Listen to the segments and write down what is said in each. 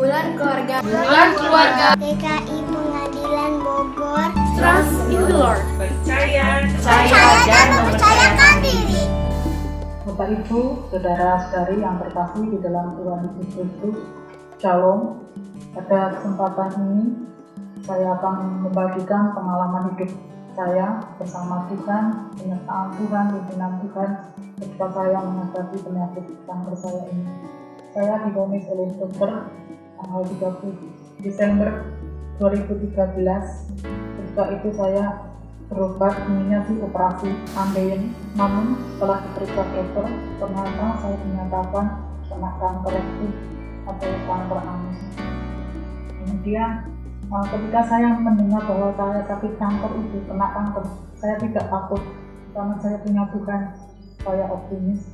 Bulan Keluarga. Bulan Keluarga. GKI Pengadilan Bogor. Trust in the Lord. Percaya Dan mempercayakan diri. Bapak Ibu, saudara-saudari yang terkasih di dalam Tuhan Yesus Kristus, Shalom. Pada kesempatan ini, saya akan membagikan pengalaman hidup saya bersama Tuhan, penyertaan Tuhan, pimpinan Tuhan ketika saya menghadapi penyakit kanker saya ini. Saya divonis oleh dokter tanggal 30 Desember 2013. Ketika itu saya berobat inisiasi operasi ambeien, namun setelah diperiksa dokter, ternyata saya dinyatakan kena kanker itu atau kanker anus. Kemudian ketika saya mendengar bahwa saya sakit kanker itu, kena kanker, saya tidak takut karena saya punya Tuhan, saya optimis,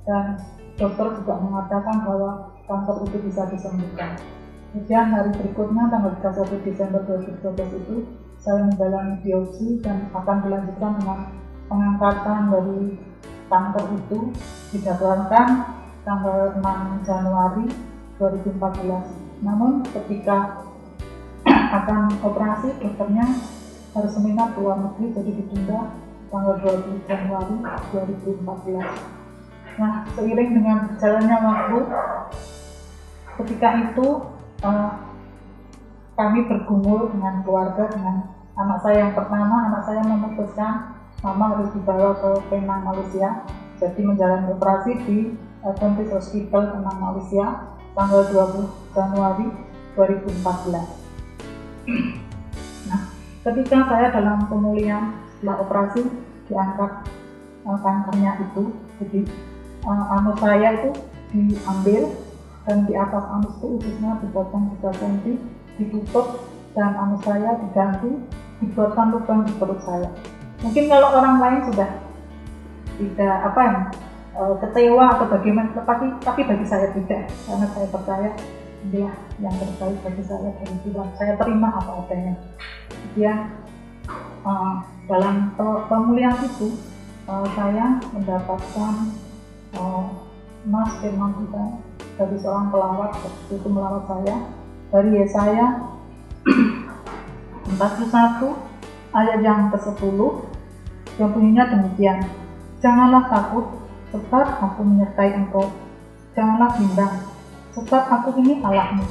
dan dokter juga mengatakan bahwa kanker itu bisa disembuhkan. Kemudian hari berikutnya tanggal 31 Desember 2012 itu saya menjalani biopsi dan akan dilanjutkan dengan pengangkatan dari kanker itu, dijadwalkan tanggal 6 Januari 2014. Namun ketika akan operasi, dokternya harus seminar ke luar negeri, jadi ditunda tanggal 20 Januari 2014. Nah, seiring dengan berjalannya waktu, ketika itu kami bergumul dengan keluarga, dengan anak saya yang pertama. Anak saya memutuskan mama harus dibawa ke Penang, Malaysia, jadi menjalani operasi di Adventist Hospital Penang, Malaysia tanggal 20 Januari 2014. Nah, ketika saya dalam pemulihan setelah operasi, diangkat kankernya itu, jadi anus saya itu diambil dan di atas anus itu ususnya dipotong 3 cm, ditutup, dan anus saya diganti, dibuatkan lubang di perut saya. Mungkin kalau orang lain sudah tidak kecewa atau bagaimana, tapi bagi saya tidak, karena saya percaya dia yang terbaik bagi saya dari Tuhan. Saya terima apa adanya. Dia dalam pemulihan itu saya mendapatkan emas firman Tuhan dari seorang pelawat, itu melawat saya dari Yesaya 41 ayat yang ke-10 yang bunyinya demikian: janganlah takut, sebab aku menyertai engkau. Janganlah bimbang, sebab aku ini Allahmu.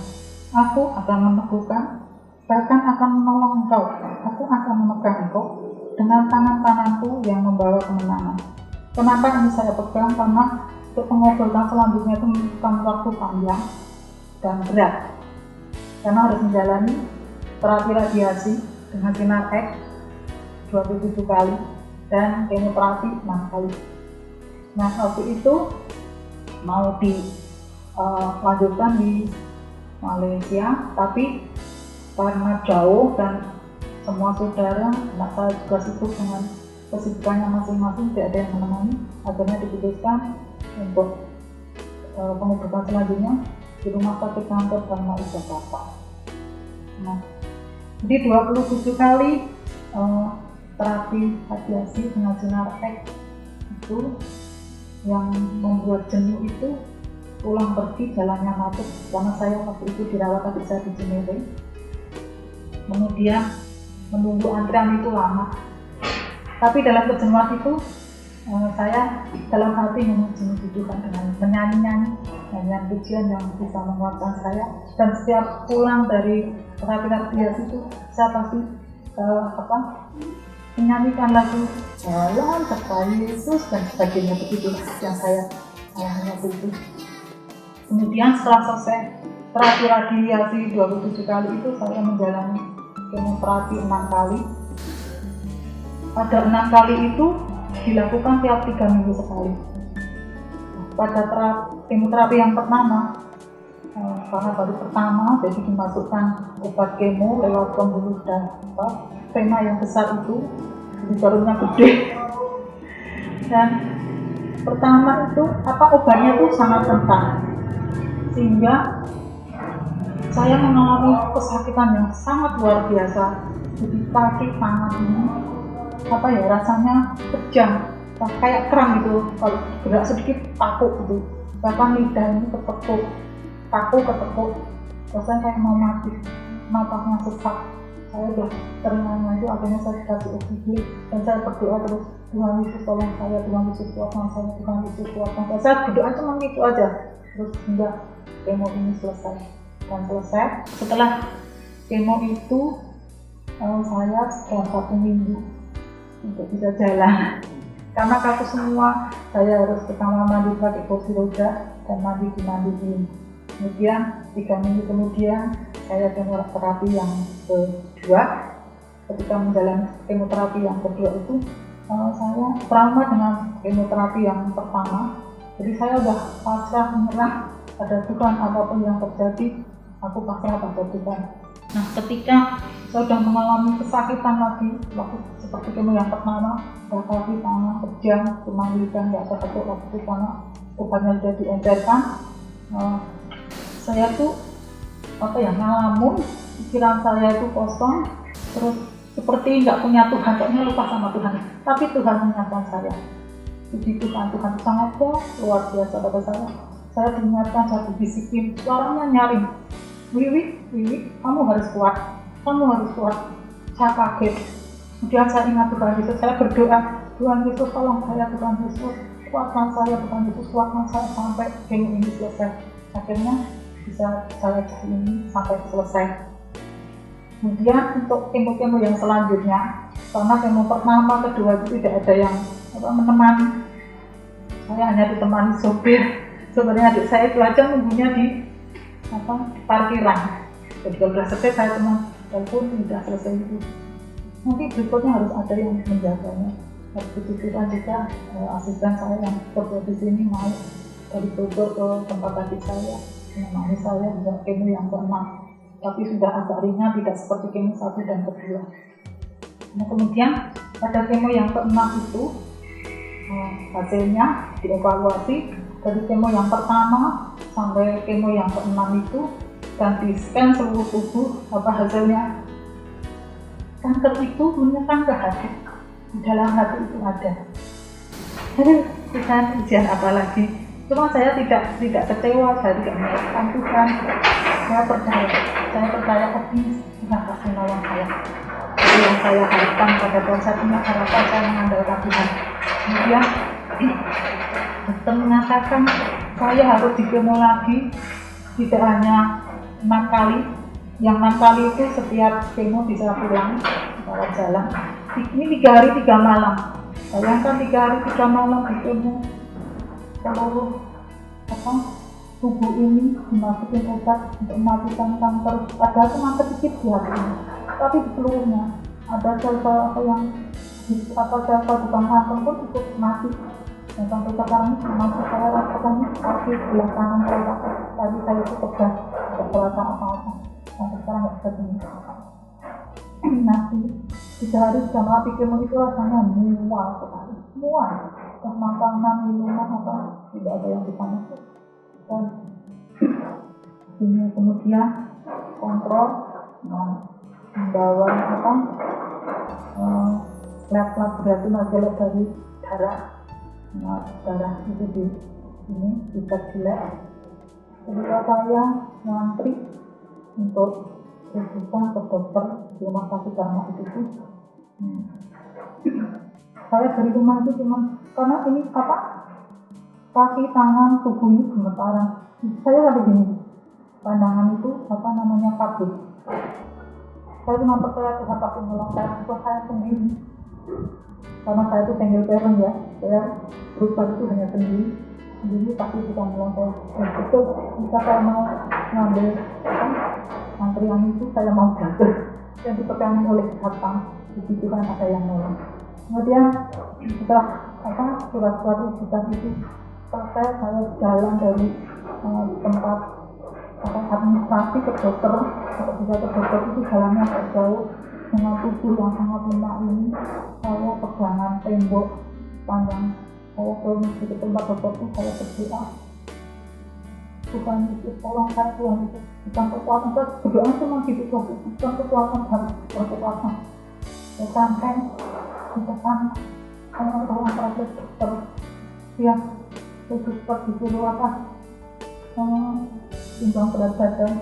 Aku akan meneguhkan, bahkan akan menolong engkau. Aku akan memegang engkau dengan tangan kananku yang membawa kemenangan. Kenapa ini saya pegang? Karena untuk pengobatan selanjutnya itu membutuhkan waktu panjang dan berat, karena harus menjalani terapi radiasi dengan sinar X 27 kali dan kemoterapi 6 kali. Nah, waktu itu mau dilanjutkan di Malaysia, tapi karena jauh dan semua saudara, anak saya juga sibuk dengan kesibukannya masing-masing, tidak ada yang menemani, akhirnya diputuskan untuk pengobatan selanjutnya di Rumah Sakit Kanker Dharma Jakarta. Nah, jadi 27 kali terapi radiasi dengan sinar X itu yang membuat jenuh itu, pulang pergi jalannya macet, karena saya waktu itu dirawat adik saya di Cinere. Kemudian menunggu antrian itu lama, tapi dalam kejenuhan itu saya dalam hati memuji Tuhan dengan menyanyi-nyanyi nyanyian pujian yang bisa menguatkan saya. Dan setiap pulang dari terapi radiasi itu saya pasti menyanyikan lagu Jalan Serta Yesus dan sebagainya, begitu yang saya waktu itu. Kemudian setelah selesai terapi radiasi 27 kali itu, saya menjalani kemoterapi 6 kali. Pada 6 kali itu dilakukan tiap 3 minggu sekali. Pada kemoterapi yang pertama, karena baru pertama, jadi dimasukkan obat kemo lewat pembuluh dan vena yang besar itu, jadi jarumnya gede. Dan pertama itu obatnya itu sangat kental, sehingga saya mengalami kesakitan yang sangat luar biasa. Jadi kaki tangan ini rasanya kejang, kayak kram gitu, kalau gerak sedikit takut gitu. Bahkan lidah ini ketekuk, kaku ketekuk. Selesai saya mau mati, napasnya sesak, saya udah teringat itu, akhirnya saya dikasih oksigen dan saya berdoa terus, Tuhan Yesus tolong saya, Tuhan Yesus kuatkan saya, Tuhan Yesus kuatkan saya berdoa cuma gitu aja. Terus hingga kemo ini selesai. Dan selesai, setelah kemo itu saya setelah 1 minggu untuk bisa jalan. Karena kaku semua, saya harus ke kamar mandi pakai kursi roda dan dimandiin. Kemudian 3 minggu kemudian saya kemoterapi yang kedua. Ketika menjalani kemoterapi yang kedua itu saya trauma dengan kemoterapi yang pertama. Jadi saya udah pasrah menyerah pada Tuhan, apapun yang terjadi aku pasrah pada Tuhan. Nah, ketika saya sudah mengalami kesakitan lagi waktu seperti kemo yang pertama, kaki tangan kejang, kemanggilan nggak ada waktu karena obatnya sudah diencerkan. Saya tuh ngalamun, pikiran saya itu kosong, terus seperti nggak punya Tuhan, kayaknya lupa sama Tuhan. Tapi Tuhan mengingatkan saya. Puji Tuhan, Tuhan sangat luar biasa pada saya. Saya diingatkan, saya dibisikin, suaranya nyaring. Wiwi, kamu harus kuat, Saya kaget. Kemudian saya ingat Tuhan Yesus, saya berdoa, Tuhan Yesus tolong saya, Tuhan Yesus kuatkan saya, Tuhan Yesus kuatkan saya sampai kemo ini selesai. Akhirnya bisa saya jalani sampai selesai. Kemudian untuk kemo-kemo yang selanjutnya, karena kemo pertama, kedua itu tidak ada yang menemani, saya hanya ditemani sopir. Sebenarnya adik saya itu aja nunggunya di parkiran. Jadi kalau sudah selesai saya telepon sudah selesai itu. Nanti berikutnya harus ada yang menjaganya. Begitu kan juga asisten saya yang kerja di sini mau dari Bogor ke tempat adik saya, menemani saya buat kemo yang ke-6. Tapi sudah agak ringan, tidak seperti kemo 1 dan kedua. Nah, kemudian pada kemo yang ke-6 itu hasilnya dievaluasi dari kemo yang pertama sampai kemo yang ke-6 itu, dan di scan seluruh tubuh, hasilnya kanker itu menyerang ke hati, di dalam hati itu ada. Jadi ujian apa lagi? Cuma saya tidak kecewa, saya tidak menyalahkan Tuhan. Saya percaya optimis, Tuhan pasti menolong saya. Jadi yang saya harapkan pada Tuhan, saya punya harapan, saya mengandalkan Tuhan. Kemudian dokter mengatakan saya harus dikemo lagi, tidak hanya 6 kali. Yang 6 kali itu setiap kemo bisa pulang lewat jalan. Ini 3 hari 3 malam. Bayangkan 3 hari 3 malam di kemo, seluruh tubuh ini dimasukin obat untuk mematikan kanker. Padahal cuma sedikit di hati ini, tapi di seluruhnya ada sel-sel yang sel-sel bukan kanker pun ikut mati. Dan sampai sekarang masih saya rasakan kaki sebelah kanan saya rasa tadi saya itu tegas, tidak terasa apa-apa. Sampai sekarang nggak bisa gini. Nanti 3 hari sudah mati kemo itu rasanya mual sekali, mual. Makanan, minuman tidak ada yang bisa masuk. Dan ini kemudian kontrol membawa lab laboratorium hasil dari darah itu di ini bisa dilihat. Ketika saya ngantri untuk rujukan ke dokter di rumah sakit Dharma itu saya dari rumah itu cuma karena ini kaki, tangan, tubuh ini gemetaran. Saya ada gini, pandangan itu kabur. Saya cuma percaya Tuhan pasti menolong saya, buat saya sendiri. Karena saya itu single parent ya, saya berusaha itu hanya sendiri pasti bisa menolong saya. Itu bisa saya mau ngambil antrian itu, saya mau jatuh yang dipegang oleh satpam. Begitu kan ada yang nolong. Kemudian setelah surat-surat rujukan itu selesai, saya jalan dari tempat administrasi ke dokter. Kalau bisa ke dokter itu jalannya agak jauh, dengan tubuh yang sangat lemah ini. Saya pegangan tembok panjang, saya ke tempat dokter itu, saya berdoa, Tuhan Yesus tolong saya, Tuhan Yesus bukan kekuatan, saya berdoa cuma gitu, bukan kekuatan, harus berkekuatan. Ya sampai di depan orang praktek dokter yang dokter disuruh timbang berat badan,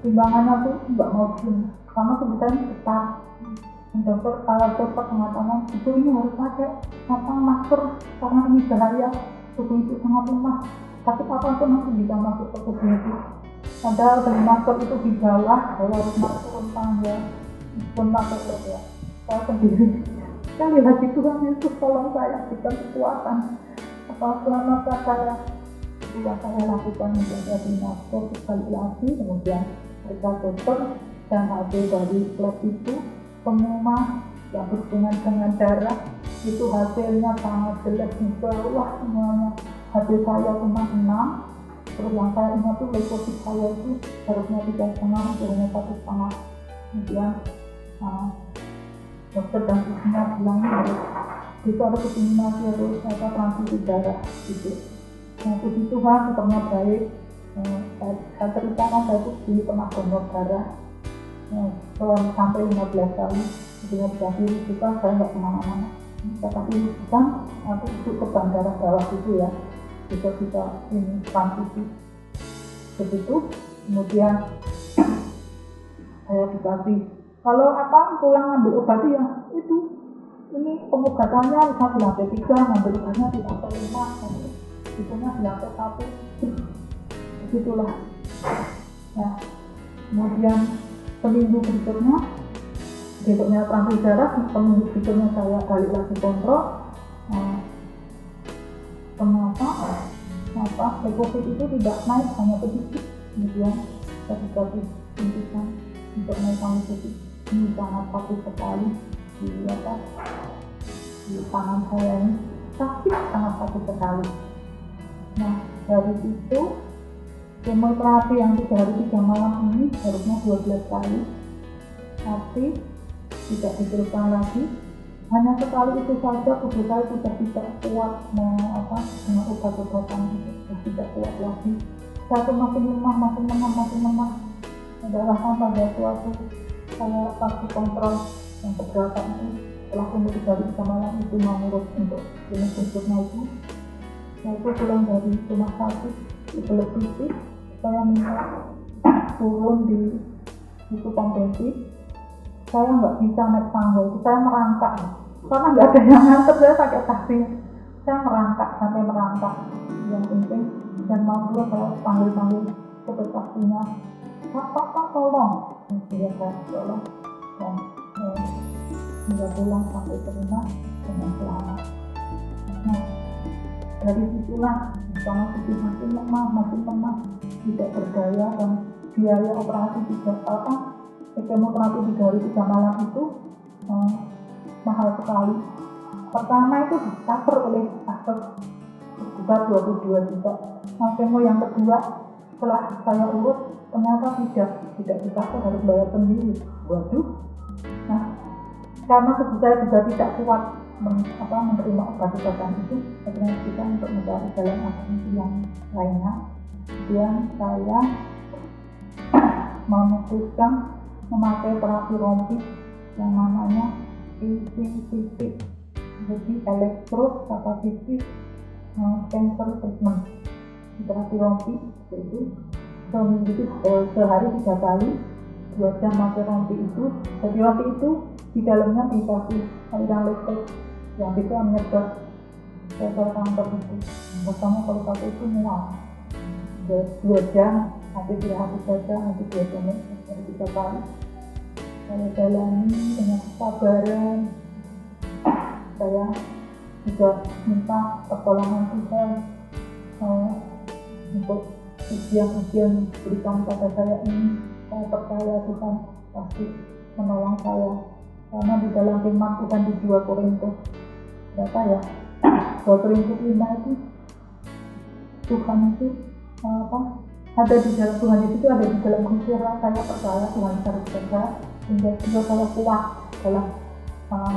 timbangannya tuh nggak mau turun karena kebetulan ketat. Dokter mengatakan ibu ini harus pakai masker karena ini bahaya, tubuh ibu sangat lemah, tapi apapun masih bisa masuk ke tubuh ibu. Padahal dari masker itu di bawah, saya harus masuk turun tangga, pun pakai ya. Saya sendiri. Saya lihat Tuhan Yesus tolong saya berikan kekuatan. Apa selama saya yang saya lakukan menjadi masker sekali lagi, kemudian periksa dokter dan hasil dari lab itu semua yang berhubungan dengan darah itu hasilnya sangat jelek di bawah semuanya. Hasil saya cuma 6. Terus yang saya ingat tuh leukosit saya itu harusnya 3,5, turunnya 1,5. Kemudian dokter dan ibunya bilang harus itu ada kepinginasi harus ada transfusi darah gitu. Nah puji Tuhan setelahnya baik. Saya ceritakan saya itu dulu pernah donor darah sampai 15 kali. Sebenarnya dikasih rujukan saya nggak kemana-mana. Saya kasih rujukan aku ikut ke bank darah bawah itu ya, bisa ini transfusi. Begitu kemudian saya dikasih kalau pulang ngambil obat ya itu ini pengobatannya bisa di lantai 3, ngambil obatnya di lantai 5, itunya di lantai 1, begitulah. Nah kemudian seminggu berikutnya besoknya transfusi darah, seminggu berikutnya saya balik lagi kontrol. Kenapa leukosit itu tidak naik, hanya sedikit. Kemudian saya dikasih suntikan untuk naikkan leukosit. Ini sangat sakit sekali di tangan saya ini, sangat sakit sekali. Nah dari itu kemoterapi yang 3 hari 3 malam ini harusnya 12 kali, tapi tidak diteruskan lagi. Hanya sekali itu saja tubuh saya sudah tidak kuat dengan obat-obatan itu, sudah tidak kuat lagi. Saya tuh makin lemah. Adalah pada suatu saya pasti kontrol yang keberatan itu setelah umur 3 hari 3 malam itu mengurus untuk jenis berikutnya itu. Saya itu pulang dari rumah sakit itu lebih saya minta turun di itu pom bensin. Saya nggak bisa naik tangga itu, saya merangkak karena nggak ada yang nganter, saya pakai taksi. Saya sampai merangkak. Yang penting dan mau saya panggil ke taksinya, Pak tolong. Dia saya tolong dan hingga pulang sampai ke rumah dengan selamat. Nah dari situlah sama tubuh makin lemah, tidak berdaya, dan biaya operasi kemoterapi 3 hari 3 malam itu mahal sekali. Pertama itu di-cover oleh aset sebesar 22 juta. Kemo yang kedua setelah saya urus ternyata tidak di-cover, harus bayar sendiri. Waduh. Nah karena tubuh saya juga tidak kuat menerima obat-obatan itu, akhirnya kita untuk mencari jalan alternatif yang lainnya. Kemudian saya memutuskan memakai terapi rompi yang namanya ECCT, jadi Electrocapacity Cancer Treatment. Terapi rompi yaitu sehari 3 kali 2 jam pakai rompi itu. Jadi rompi itu di dalamnya dikasih aliran listrik yang bisa menyedot sel kanker itu. Pertama kalau pakai itu mual 2 jam, nanti dirahati saja, nanti 2 jam dari 3 kali. Saya jalani dengan kesabaran. Saya juga minta pertolongan Tuhan untuk ujian berikan pada saya ini. Saya percaya Tuhan pasti menolong saya, karena di dalam firman Tuhan di 2 Korintus 5 itu Tuhan itu ada di dalam Tuhan itu ada di dalam diri saya. Percaya Tuhan bisa bekerja sehingga saya kuat dalam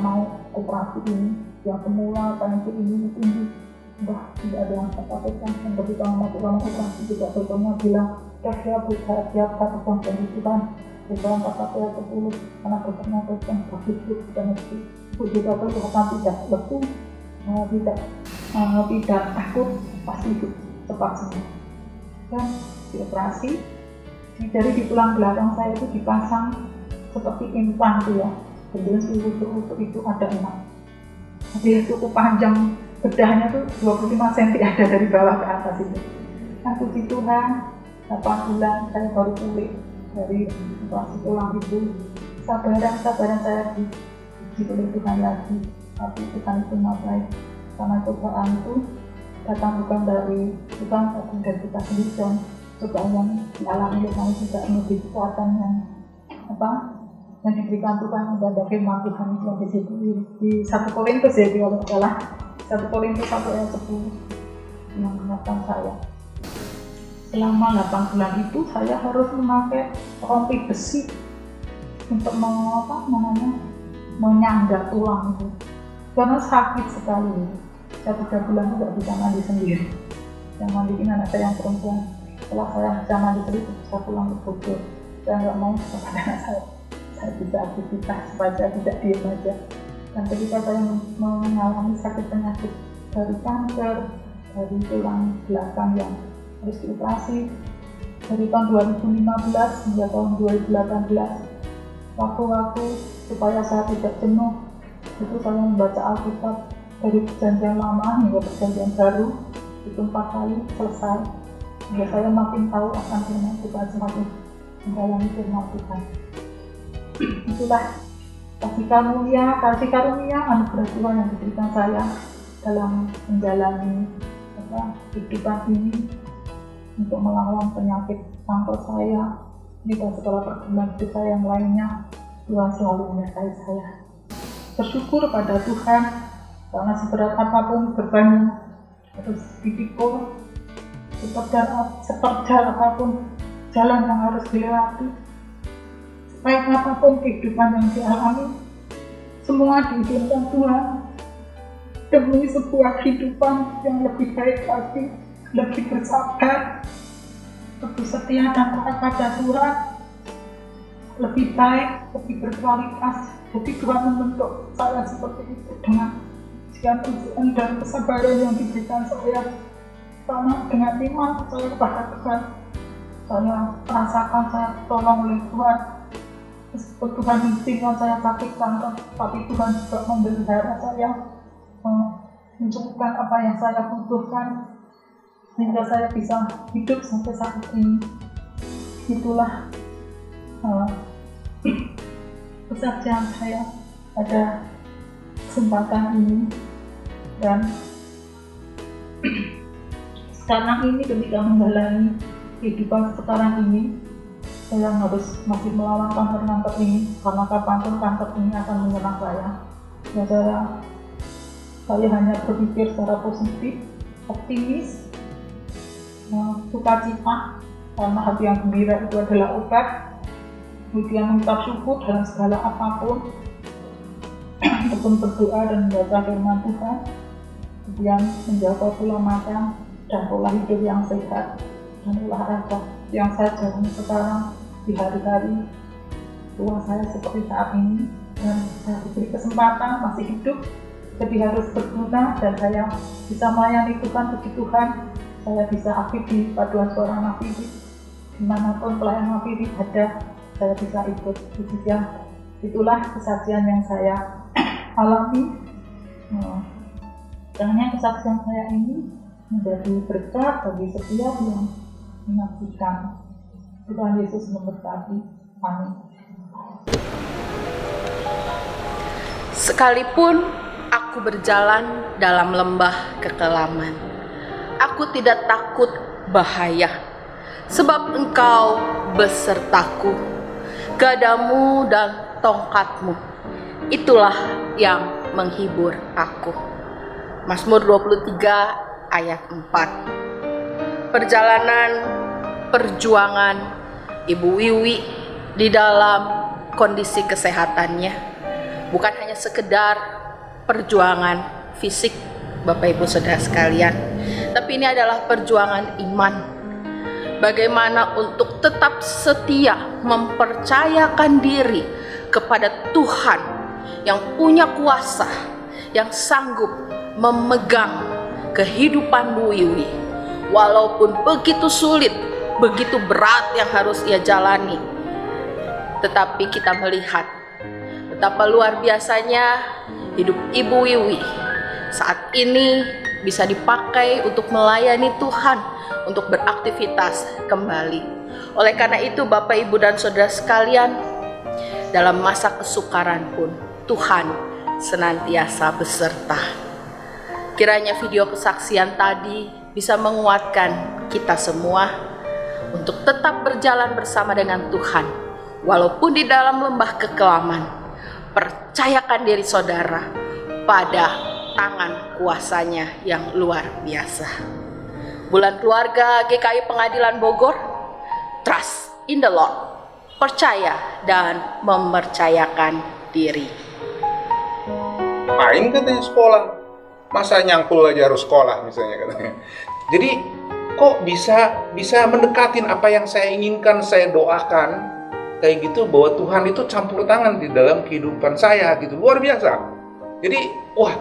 mau operasi ini. Yang semula pengen ini tinggi sudah tidak ada yang saya katakan. Yang ketika mau operasi juga dokternya bilang siap satu jam Tuhan di dalam KPA 10 karena dokternya yang begitu dan itu juga kelihatan tidak lesu, tidak takut, pasti cepat sembuh. Dan dioperasi Dari di tulang belakang saya itu dipasang seperti implan tuh ya, bentuknya seluruh itu ada 6. Jadi cukup panjang, bedahnya tuh 25 cm ada dari bawah ke atas itu. Nah puji Tuhan, 8 bulan saya baru pulih dari operasi tulang itu. Sabaran saya diuji oleh Tuhan lagi, tapi Tuhan itu baik. Karena cobaan itu datang bukan dari Tuhan, tapi dari kita sendiri, dan cobaan yang dialami oleh kami juga menjadi kekuatan yang yang diberikan Tuhan kepada firman Tuhan yang di situ di 1 Korintus ya, kalau salah 1 Korintus 1 ayat 10 yang mengingatkan saya. Selama 8 bulan itu saya harus memakai rompi besi untuk menyangga tulang itu, karena sakit sekali. Saya 3 bulan itu tidak bisa mandi sendiri. Yang mandiin anak saya yang perempuan. Setelah saya bisa mandi sendiri, saya pulang ke Bogor. Saya nggak mau kepada anak saya bisa aktivitas supaya saya tidak diam aja. Dan ketika saya mengalami sakit penyakit dari kanker, dari tulang belakang yang harus dioperasi dari tahun 2015 hingga tahun 2018, waktu-waktu supaya saya tidak jenuh itu saya membaca Alkitab dari perjanjian lama hingga perjanjian baru itu 4 kali selesai, hingga saya makin tahu akan firman Tuhan, semakin mendalami firman Tuhan. Itulah kasih karunia anugerah Tuhan yang diberikan saya dalam menjalani kehidupan ini, untuk melawan penyakit kanker saya ini dan segala pergumulan hidup saya yang lainnya. Tuhan selalu menyertai saya. Bersyukur pada Tuhan, karena seberat apapun bebannya harus dipikul, seperjal apapun jalan yang harus dilewati, baik apapun kehidupan yang dialami, semua diizinkan Tuhan demi sebuah kehidupan yang lebih baik lagi, lebih bersabar, lebih setia dan taat pada Tuhan, lebih baik, lebih berkualitas. Jadi Tuhan membentuk saya seperti itu dengan sekian ujian dan kesabaran yang diberikan saya. Karena dengan iman saya kepada Tuhan, saya merasakan saya tolong oleh Tuhan. Meskipun Tuhan mengizinkan saya sakit kanker, tapi Tuhan juga memelihara saya, mencukupkan apa yang saya butuhkan, sehingga saya bisa hidup sampai saat ini. Itulah kesaksian saya pada kesempatan ini. Dan sekarang ini ketika menjalani kehidupan sekarang ini, saya harus masih melawan kanker ini, karena kapanpun kanker ini akan menyerang saya. Ya, saya hanya berpikir secara positif, optimis, sukacita, karena hati yang gembira itu adalah obat. Kemudian mengucap syukur dalam segala apapun, ataupun berdoa dan membaca firman Tuhan. Kemudian menjaga pola makan dan pola hidup yang sehat dan olahraga yang saya jalani sekarang di hari-hari tua saya seperti saat ini. Dan saya diberi kesempatan masih hidup, jadi harus berguna, dan saya bisa melayani Tuhan. Puji Tuhan, saya bisa aktif di paduan suara Mafiri, dimanapun pelayan Mafiri ada, saya bisa ikut. Itulah kesaksian yang saya alami. Karena kesaksian saya ini menjadi berkat bagi setiap yang menyaksikan. Tuhan Yesus memberkati. Amin. Sekalipun aku berjalan dalam lembah kekelaman, aku tidak takut bahaya, sebab Engkau besertaku. Gadamu dan tongkatmu, itulah yang menghibur aku. Mazmur 23 ayat 4. Perjuangan Ibu Wiwi di dalam kondisi kesehatannya bukan hanya sekedar perjuangan fisik, Bapak Ibu Saudara sekalian, tapi ini adalah perjuangan iman. Bagaimana untuk tetap setia mempercayakan diri kepada Tuhan yang punya kuasa, yang sanggup memegang kehidupan Bu Wiwi. Walaupun begitu sulit, begitu berat yang harus ia jalani. Tetapi kita melihat betapa luar biasanya hidup Ibu Wiwi saat ini bisa dipakai untuk melayani Tuhan, untuk beraktivitas kembali. Oleh karena itu Bapak, Ibu, dan Saudara sekalian, dalam masa kesukaran pun Tuhan senantiasa beserta. Kiranya video kesaksian tadi bisa menguatkan kita semua untuk tetap berjalan bersama dengan Tuhan. Walaupun di dalam lembah kekelaman, percayakan diri saudara pada tangan kuasanya yang luar biasa. Bulan keluarga GKI Pengadilan Bogor, trust in the Lord, percaya dan mempercayakan diri. Main katanya sekolah, masa nyangkul aja harus sekolah misalnya katanya. Jadi kok bisa mendekatin apa yang saya inginkan, saya doakan kayak gitu, bahwa Tuhan itu campur tangan di dalam kehidupan saya gitu, luar biasa. Jadi wah,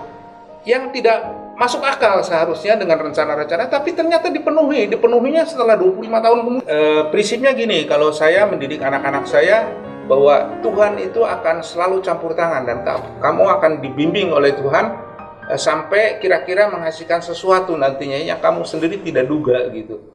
yang tidak masuk akal seharusnya dengan rencana-rencana, tapi ternyata dipenuhinya setelah 25 tahun kemudian. Prinsipnya gini, kalau saya mendidik anak-anak saya bahwa Tuhan itu akan selalu campur tangan dan kamu akan dibimbing oleh Tuhan sampai kira-kira menghasilkan sesuatu nantinya yang kamu sendiri tidak duga gitu.